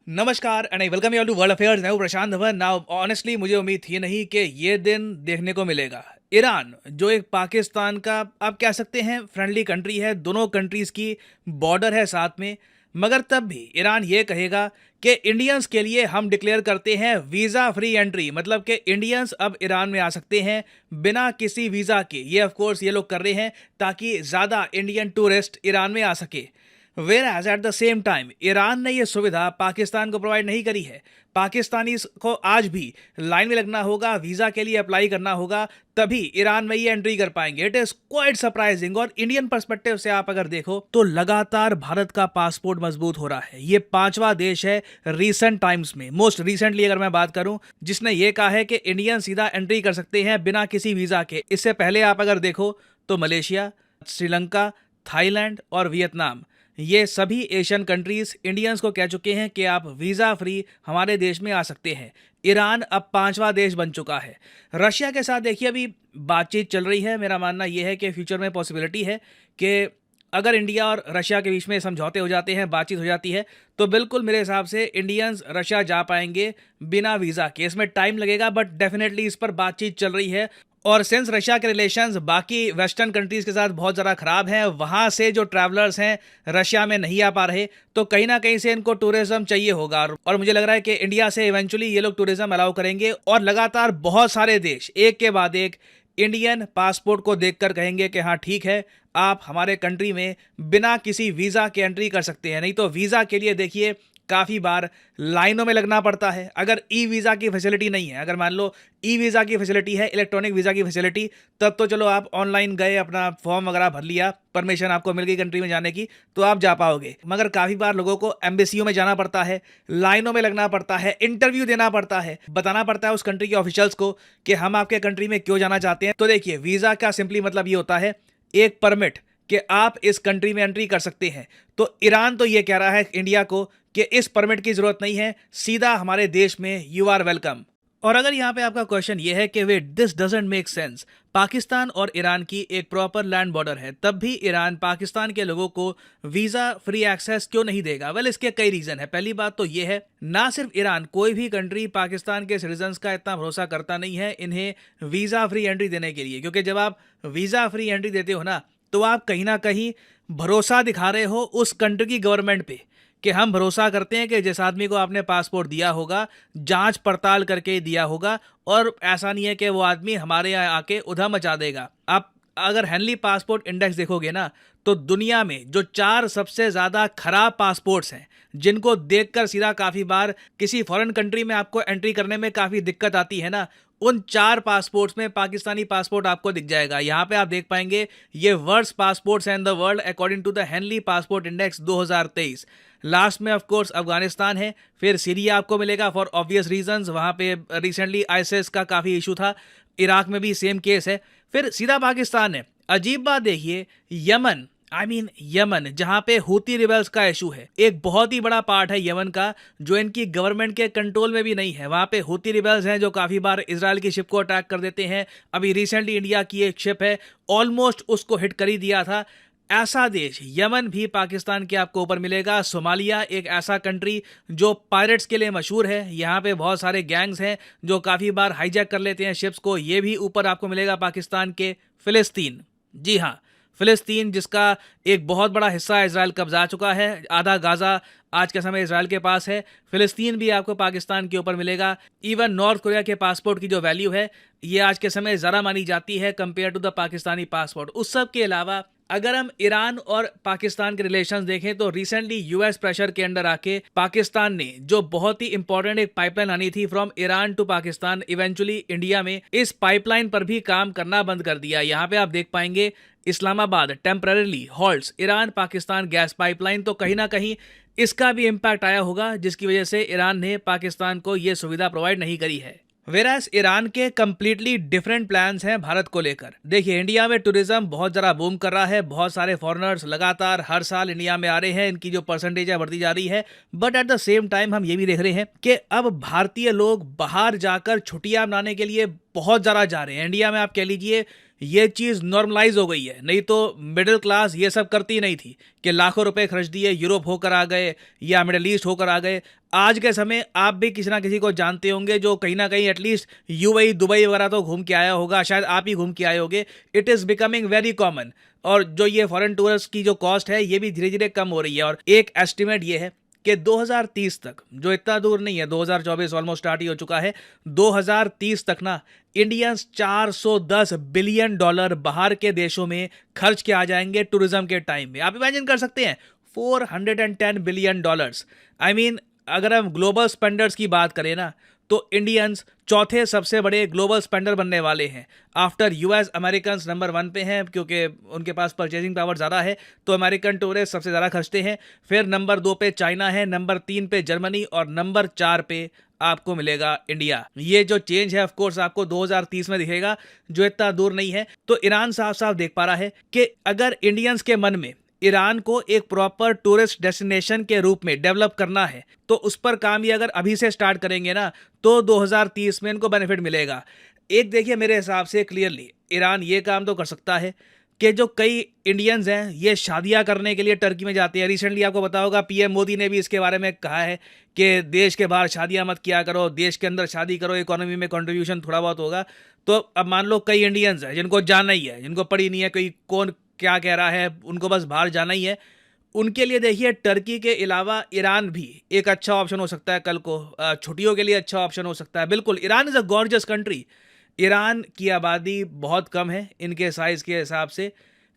नमस्कार and I welcome you all to world affairs. मैं हूं प्रशांत धवन। नाउ ऑनेस्टली मुझे उम्मीद थी नहीं कि ये दिन देखने को मिलेगा। ईरान जो एक पाकिस्तान का आप कह सकते हैं फ्रेंडली कंट्री है, दोनों कंट्रीज की बॉर्डर है साथ में, मगर तब भी ईरान ये कहेगा कि इंडियंस के लिए हम डिक्लेयर करते हैं वीज़ा फ्री एंट्री, मतलब कि इंडियंस अब ईरान में आ सकते हैं बिना किसी वीज़ा के। ये ऑफ कोर्स ये लोग कर रहे हैं ताकि ज़्यादा इंडियन टूरिस्ट ईरान में आ सके। Where at the same time Iran ने यह सुविधा पाकिस्तान को प्रोवाइड नहीं करी है। पाकिस्तानी को आज भी लाइन में लगना होगा, वीज़ा के लिए अप्लाई करना होगा, तभी ईरान में ये एंट्री कर पाएंगे। It is quite surprising. और इंडियन पर्सपेक्टिव से आप अगर देखो तो लगातार भारत का पासपोर्ट मजबूत हो रहा है। ये पांचवा देश है रिसेंट टाइम्स में, मोस्ट रिसेंटली अगर मैं बात करूं, जिसने ये कहा है कि इंडियन सीधा एंट्री कर सकते हैं बिना किसी वीज़ा के। इससे पहले आप अगर देखो तो मलेशिया, श्रीलंका, थाईलैंड और वियतनाम, ये सभी एशियन कंट्रीज इंडियंस को कह चुके हैं कि आप वीज़ा फ्री हमारे देश में आ सकते हैं। ईरान अब पांचवा देश बन चुका है। रशिया के साथ देखिए अभी बातचीत चल रही है। मेरा मानना यह है कि फ्यूचर में पॉसिबिलिटी है कि अगर इंडिया और रशिया के बीच में समझौते हो जाते हैं, बातचीत हो जाती है, तो बिल्कुल मेरे हिसाब से इंडियंस रशिया जा पाएंगे बिना वीज़ा के। इसमें टाइम लगेगा बट डेफिनेटली इस पर बातचीत चल रही है। और सिंस रशिया के रिलेशंस बाकी वेस्टर्न कंट्रीज़ के साथ बहुत ज़्यादा ख़राब हैं, वहाँ से जो ट्रैवलर्स हैं रशिया में नहीं आ पा रहे, तो कहीं ना कहीं से इनको टूरिज्म चाहिए होगा। और मुझे लग रहा है कि इंडिया से इवेंचुअली ये लोग टूरिज्म अलाउ करेंगे और लगातार बहुत सारे देश एक के बाद एक इंडियन पासपोर्ट को देखकर कहेंगे कि हाँ ठीक है, आप हमारे कंट्री में बिना किसी वीज़ा के एंट्री कर सकते हैं। नहीं तो वीज़ा के लिए देखिए काफ़ी बार लाइनों में लगना पड़ता है। अगर ई वीज़ा की फैसिलिटी नहीं है, अगर मान लो ई वीज़ा की फैसिलिटी है, इलेक्ट्रॉनिक वीज़ा की फैसिलिटी, तब तो चलो आप ऑनलाइन गए, अपना फॉर्म वगैरह भर लिया, परमिशन आपको मिल गई कंट्री में जाने की, तो आप जा पाओगे। मगर काफ़ी बार लोगों को एम्बेसियों में जाना पड़ता है, लाइनों में लगना पड़ता है, इंटरव्यू देना पड़ता है, बताना पड़ता है उस कंट्री के ऑफिशियल्स को कि हम आपके कंट्री में क्यों जाना चाहते हैं। तो देखिए वीज़ा का सिंपली मतलब ये होता है एक परमिट कि आप इस कंट्री में एंट्री कर सकते हैं। तो ईरान तो ये कह रहा है इंडिया को कि इस परमिट की जरूरत नहीं है, सीधा हमारे देश में यू आर वेलकम। और अगर यहाँ पे आपका क्वेश्चन ये है कि wait this doesn't make sense, Pakistan और ईरान की एक प्रॉपर लैंड बॉर्डर है, तब भी ईरान पाकिस्तान के लोगों को वीज़ा फ्री एक्सेस क्यों नहीं देगा? वेल इसके कई रीज़न है। पहली बात तो ये है, ना सिर्फ ईरान, कोई भी कंट्री पाकिस्तान के सिटीजन्स का इतना भरोसा करता नहीं है इन्हें वीज़ा फ्री एंट्री देने के लिए, क्योंकि जब आप वीज़ा फ्री एंट्री देते हो ना, तो आप कहीं ना कहीं भरोसा दिखा रहे हो उस कंट्री की गवर्नमेंट पे कि हम भरोसा करते हैं कि जिस आदमी को आपने पासपोर्ट दिया होगा जांच पड़ताल करके दिया होगा, और ऐसा नहीं है कि वो आदमी हमारे यहाँ आके उधम मचा देगा। आप अगर हेनली पासपोर्ट इंडेक्स देखोगे ना, तो दुनिया में जो 4 सबसे ज़्यादा खराब पासपोर्ट्स हैं, जिनको देखकर सीधा काफ़ी बार किसी फॉरेन कंट्री में आपको एंट्री करने में काफ़ी दिक्कत आती है ना, उन 4 पासपोर्ट्स में पाकिस्तानी पासपोर्ट आपको दिख जाएगा। यहाँ पे आप देख पाएंगे ये वर्स्ट पासपोर्ट्स हैं in the world according to the Henley passport index 2023। Last में ऑफ कोर्स अफगानिस्तान है, फिर सीरिया आपको मिलेगा फॉर ऑब्वियस रीजंस, वहाँ पे रिसेंटली आईएसआईएस का काफ़ी इशू था, इराक में भी सेम केस है, फिर सीधा पाकिस्तान है। अजीब बात देखिए, यमन, यमन जहां पे हूती रिबेल्स का इशू है, एक बहुत ही बड़ा पार्ट है यमन का जो इनकी गवर्नमेंट के कंट्रोल में भी नहीं है। वहां पे हूती रिबेल्स हैं जो काफी बार इजराइल की शिप को अटैक कर देते हैं। अभी रिसेंटली इंडिया की एक शिप है, ऑलमोस्ट उसको हिट कर ही दिया था। ऐसा देश यमन भी पाकिस्तान के आपको ऊपर मिलेगा। सोमालिया एक ऐसा कंट्री जो पायरेट्स के लिए मशहूर है, यहाँ पे बहुत सारे गैंग्स हैं जो काफ़ी बार हाईजैक कर लेते हैं शिप्स को, ये भी ऊपर आपको मिलेगा पाकिस्तान के। फिलिस्तीन, जी हाँ फिलिस्तीन, जिसका एक बहुत बड़ा हिस्सा इजराइल कब्जा चुका है, आधा गाजा आज के समय इजराइल के पास है, फिलिस्तीन भी आपको पाकिस्तान के ऊपर मिलेगा। इवन नॉर्थ कोरिया के पासपोर्ट की जो वैल्यू है ये आज के समय ज़रा मानी जाती है compare to the Pakistani passport. उस सब के अलावा अगर हम ईरान और पाकिस्तान के रिलेशंस देखें तो रिसेंटली यूएस प्रेशर के अंडर आके पाकिस्तान ने जो बहुत ही इंपॉर्टेंट एक पाइपलाइन आनी थी from Iran to Pakistan, eventually India में, इस पाइपलाइन पर भी काम करना बंद कर दिया। यहाँ पे आप देख पाएंगे Islamabad temporarily halts Iran Pakistan gas pipeline, तो कहीं ना कहीं इसका भी इम्पैक्ट आया होगा जिसकी वजह से ईरान ने पाकिस्तान को ये सुविधा प्रोवाइड नहीं करी है। वेरास ईरान के कंप्लीटली डिफरेंट प्लान्स हैं भारत को लेकर। देखिए इंडिया में टूरिज्म बहुत ज़रा बूम कर रहा है, बहुत सारे फॉरेनर्स लगातार हर साल इंडिया में आ रहे हैं, इनकी जो परसेंटेज है बढ़ती जा रही है। But at the same time हम ये भी देख रहे हैं कि अब भारतीय लोग बाहर जाकर छुट्टियां मनाने के लिए बहुत ज़्यादा जा रहे हैं। इंडिया में आप कह लीजिए ये चीज़ नॉर्मलाइज हो गई है। नहीं तो मिडिल क्लास ये सब करती नहीं थी कि लाखों रुपए खर्च दिए, यूरोप होकर आ गए या मिडिल ईस्ट होकर आ गए। आज के समय आप भी किसी ना किसी को जानते होंगे जो कहीं ना कहीं एटलीस्ट यूएई, दुबई वगैरह तो घूम के आया होगा, शायद आप ही घूम के आए होगे। It is becoming very common. और जो ये फॉरेन टूरिस्ट की जो कॉस्ट है ये भी धीरे धीरे कम हो रही है। और एक एस्टिमेट ये है कि 2030 तक, जो इतना दूर नहीं है, 2024 ऑलमोस्ट स्टार्ट ही हो चुका है, 2030 तक ना इंडियंस $410 बिलियन बाहर के देशों में खर्च के आ जाएंगे टूरिज्म के टाइम में। आप इमेजिन कर सकते हैं, $410 बिलियन। आई मीन अगर हम ग्लोबल स्पेंडर्स की बात करें ना, तो इंडियंस चौथे सबसे बड़े ग्लोबल स्पेंडर बनने वाले हैं। आफ्टर यूएस, अमेरिकन नंबर 1 पे हैं क्योंकि उनके पास परचेजिंग पावर ज़्यादा है, तो अमेरिकन टूरिस्ट सबसे ज़्यादा खर्चते हैं। फिर नंबर 2 पे चाइना है, नंबर 3 पे जर्मनी और नंबर 4 पे आपको मिलेगा इंडिया। ये जो चेंज है ऑफ कोर्स आपको 2030 में दिखेगा, जो इतना दूर नहीं है। तो ईरान साफ साफ देख पा रहा है कि अगर इंडियंस के मन में ईरान को एक प्रॉपर टूरिस्ट डेस्टिनेशन के रूप में डेवलप करना है, तो उस पर काम ये अगर अभी से स्टार्ट करेंगे ना, तो 2030 में इनको बेनिफिट मिलेगा। एक देखिए, मेरे हिसाब से क्लियरली ईरान ये काम तो कर सकता है कि जो कई इंडियंस हैं ये शादियां करने के लिए टर्की में जाते हैं। रिसेंटली आपको पता होगा पीएम मोदी ने भी इसके बारे में कहा है कि देश के बाहर शादियां मत किया करो, देश के अंदर शादी करो, इकोनॉमी में कंट्रीब्यूशन थोड़ा बहुत होगा। तो अब मान लो कई इंडियंस हैं जिनको जाना ही है, जिनको पड़ी नहीं है कोई कौन क्या कह रहा है, उनको बस बाहर जाना ही है, उनके लिए देखिए टर्की के अलावा ईरान भी एक अच्छा ऑप्शन हो सकता है। कल को छुट्टियों के लिए अच्छा ऑप्शन हो सकता है। बिल्कुल, Iran is a gorgeous country. Iran की आबादी बहुत कम है इनके साइज़ के हिसाब से।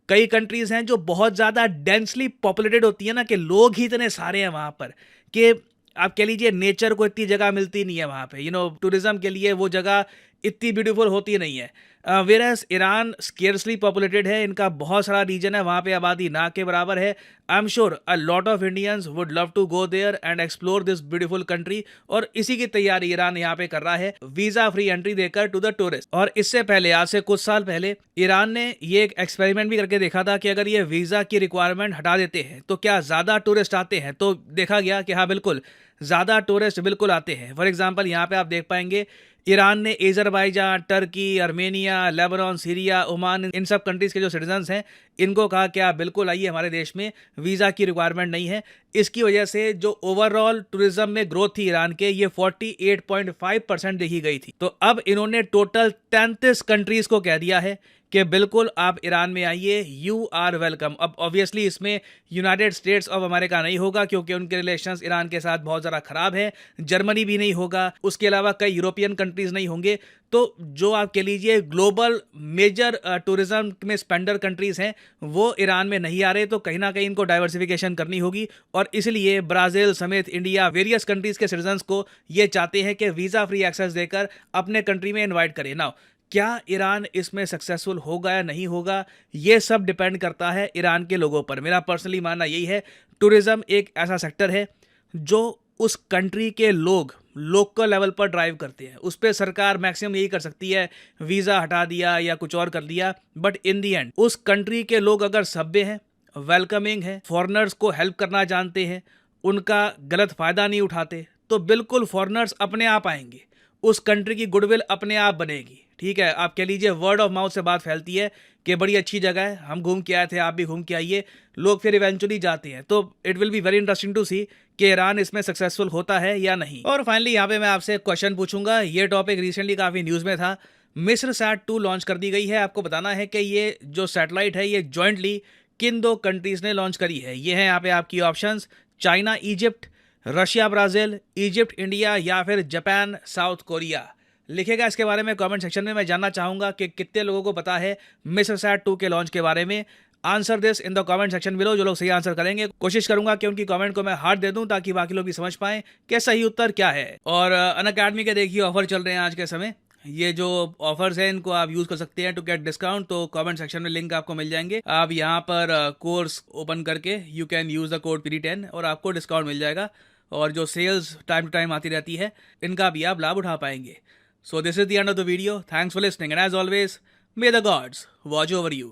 कई कंट्रीज़ हैं जो बहुत ज़्यादा डेंसली पॉपुलेटेड होती है ना, कि लोग ही इतने सारे हैं वहाँ पर कि आप कह लीजिए नेचर को इतनी जगह मिलती नहीं है वहाँ पे। टूरिज्म के लिए वो जगह इतनी ब्यूटीफुल होती नहीं है। वेरएस ईरान स्केर्सली पॉपुलेटेड है, इनका बहुत सारा रीजन है, वहाँ पे आबादी ना के बराबर है। I am sure a lot of Indians would love to go there and explore this beautiful country. और इसी की तैयारी ईरान यहाँ पे कर रहा है, वीजा फ्री एंट्री देकर टू द टूरिस्ट। और इससे पहले, आज से कुछ साल पहले, ईरान ने ये एक एक्सपेरिमेंट भी करके देखा था कि अगर ये वीजा की रिक्वायरमेंट हटा देते हैं तो क्या ज़्यादा टूरिस्ट आते हैं। तो देखा गया कि हाँ बिल्कुल, ज़्यादा टूरिस्ट बिल्कुल आते हैं। फॉर एग्जाम्पल यहाँ पे आप देख पाएंगे ईरान ने Azerbaijan, Turkey, Armenia, Lebanon, Syria, Oman, इन सब कंट्रीज़ के जो सिटीजन्स हैं इनको कहा कि आप बिल्कुल आइए हमारे देश में, वीज़ा की रिक्वायरमेंट नहीं है। इसकी वजह से जो ओवरऑल टूरिज्म में ग्रोथ थी ईरान के, ये 48.5% देखी गई थी। तो अब इन्होंने टोटल 33 कंट्रीज़ को कह दिया है कि बिल्कुल आप ईरान में आइए, यू आर वेलकम। अब ऑब्वियसली इसमें यूनाइटेड स्टेट्स ऑफ अमेरिका नहीं होगा क्योंकि उनके रिलेशंस ईरान के साथ बहुत ज़्यादा ख़राब है। जर्मनी भी नहीं होगा, उसके अलावा कई यूरोपियन कंट्रीज़ नहीं होंगे। तो जो आप कह लीजिए ग्लोबल मेजर टूरिज्म में स्पेंडर कंट्रीज़ हैं वो ईरान में नहीं आ रहे, तो कहीं ना कहीं इनको डाइवर्सिफिकेशन करनी होगी। और इसलिए ब्राज़ील समेत इंडिया, वेरियस कंट्रीज़ के सिटीजन्स को ये चाहते हैं कि वीज़ा फ्री एक्सेस देकर अपने कंट्री में इन्वाइट करें। नाउ क्या ईरान इसमें सक्सेसफुल होगा या नहीं होगा, ये सब डिपेंड करता है ईरान के लोगों पर। मेरा पर्सनली मानना यही है, टूरिज्म एक ऐसा सेक्टर है जो उस कंट्री के लोग लोकल लेवल पर ड्राइव करते हैं। उस पर सरकार मैक्सिमम यही कर सकती है, वीज़ा हटा दिया या कुछ और कर दिया, बट इन दी एंड उस कंट्री के लोग अगर सभ्य हैं, वेलकमिंग हैं, फॉरेनर्स को हेल्प करना जानते हैं, उनका गलत फ़ायदा नहीं उठाते, तो बिल्कुल फॉरेनर्स अपने आप आएंगे, उस कंट्री की गुडविल अपने आप बनेगी। ठीक है, आप कह लीजिए वर्ड ऑफ माउथ से बात फैलती है कि बड़ी अच्छी जगह है, हम घूम के आए थे, आप भी घूम के आइए, लोग फिर इवेंचुअली जाते हैं। तो it will be very interesting to see कि ईरान इसमें सक्सेसफुल होता है या नहीं। और फाइनली यहाँ पे मैं आपसे एक क्वेश्चन पूछूंगा, ये टॉपिक रिसेंटली काफ़ी न्यूज़ में था। मिस्र सैट-2 लॉन्च कर दी गई है। आपको बताना है कि ये जो सैटेलाइट है ये जॉइंटली किन दो कंट्रीज़ ने लॉन्च करी है। ये हैं यहाँ पे आपकी options, China Egypt, Russia Brazil, Egypt India या फिर जापान साउथ कोरिया। लिखेगा इसके बारे में कमेंट सेक्शन में। मैं जानना चाहूँगा कि कितने लोगों को पता है मिस्र सैट-2 के लॉन्च के बारे में। Answer this in the comment section below. जो लोग सही आंसर करेंगे, कोशिश करूंगा कि उनकी कमेंट को मैं हार्ट दे दूं ताकि बाकी लोग भी समझ पाएं कि सही उत्तर क्या है। और अनअकैडमी के देखिए ऑफर चल रहे हैं आज के समय। ये जो ऑफर्स हैं इनको आप यूज़ कर सकते हैं टू गेट डिस्काउंट। तो कमेंट सेक्शन में लिंक आपको मिल जाएंगे। आप यहाँ पर कोर्स ओपन करके you can use the code PD10 और आपको डिस्काउंट मिल जाएगा। और जो सेल्स टाइम टू टाइम आती रहती है, इनका भी आप लाभ उठा पाएंगे। So this is the end of the video. Thanks for listening, and as always, may the gods watch over you.